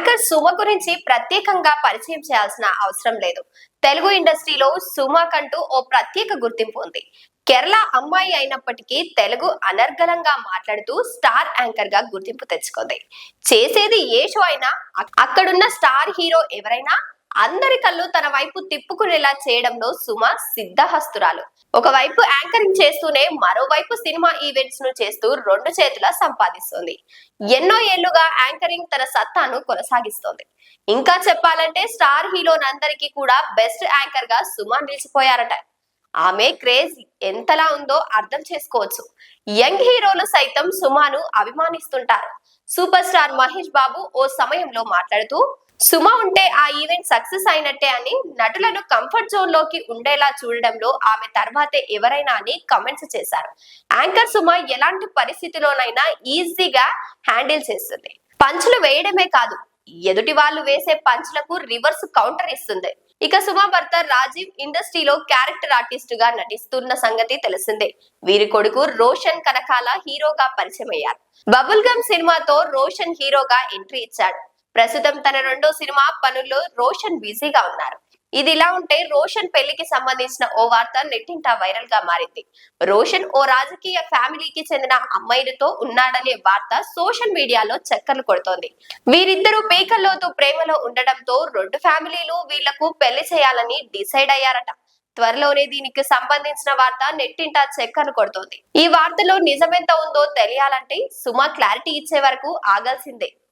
Anchor Suma గురించి ప్రత్యేకంగా పరిచయం చేయాల్సిన అవసరం లేదు. తెలుగు ఇండస్ట్రీలో సుమకంటూ ఓ ప్రత్యేక గుర్తింపు ఉంది. కేరళ అమ్మాయి అయినప్పటికీ తెలుగు అనర్గళంగా మాట్లాడుతూ స్టార్ యాంకర్ గా గుర్తింపు తెచ్చుకుంది. చేసేది ఏ షో అయినా అక్కడున్న స్టార్ హీరో ఎవరైనా అందరి కళ్ళు తన వైపు తిప్పుకునేలా చేయడంలో సుమ సిద్ధహస్తురాలు. ఒకవైపు యాంకరింగ్ చేస్తూనే మరోవైపు సినిమా ఈవెంట్స్ ను చేస్తూ రెండు చేతులా సంపాదిస్తుంది. ఎన్నో ఏళ్లుగా యాంకరింగ్ తన సత్తాను కొనసాగిస్తోంది. ఇంకా చెప్పాలంటే స్టార్ హీరోలందరికీ కూడా బెస్ట్ యాంకర్ గా సుమ నిలిచిపోయారట. ఆమె క్రేజ్ ఎంతలా ఉందో అర్థం చేసుకోవచ్చు. యంగ్ హీరోలు సైతం సుమను అభిమానిస్తుంటారు. సూపర్ స్టార్ మహేష్ బాబు ఓ సమయంలో మాట్లాడుతూ సుమ ఉంటే ఆ ఈవెంట్ సక్సెస్ అయినట్టే అని, నటులను కంఫర్ట్ జోన్ లోకి ఉండేలా చూడడంలో ఆమె తర్వాతే ఎవరైనా అని కమెంట్స్ చేశారు. యాంకర్ సుమ ఎలాంటి పరిస్థితిలోనైనా ఈజీగా హ్యాండిల్ చేస్తుంది. పంచులు వేయడమే కాదు, ఎదుటి వాళ్ళు వేసే పంచులకు రివర్స్ కౌంటర్ ఇస్తుంది. ఇక సుమ భర్త రాజీవ్ ఇండస్ట్రీలో క్యారెక్టర్ ఆర్టిస్ట్ గా నటిస్తున్న సంగతి తెలిసిందే. వీరి కొడుకు రోషన్ కనకాల హీరోగా పరిచయం అయ్యారు. బబుల్ గమ్ సినిమాతో రోషన్ హీరోగా ఎంట్రీ ఇచ్చాడు. ప్రస్తుతం తన రెండో సినిమా పనుల్లో రోషన్ బిజీగా ఉన్నారు. ఇది ఇలా ఉంటే రోషన్ పెళ్లికి సంబంధించిన ఓ వార్త నెట్టింట వైరల్ గా మారింది. రోషన్ ఓ రాజకీయ ఫ్యామిలీకి చెందిన అమ్మాయిలతో ఉన్నాడనే వార్త సోషల్ మీడియాలో చక్కర్లు కొడుతోంది. వీరిద్దరూ పీకల్లోతు ప్రేమలో ఉండడంతో రెండు ఫ్యామిలీలు వీళ్లకు పెళ్లి చేయాలని డిసైడ్ అయ్యారట. త్వరలోనే దీనికి సంబంధించిన వార్త నెట్టింట చక్కర్లు కొడుతోంది. ఈ వార్తలో నిజమెంత ఉందో తెలియాలంటే సుమ క్లారిటీ ఇచ్చే వరకు ఆగాల్సిందే.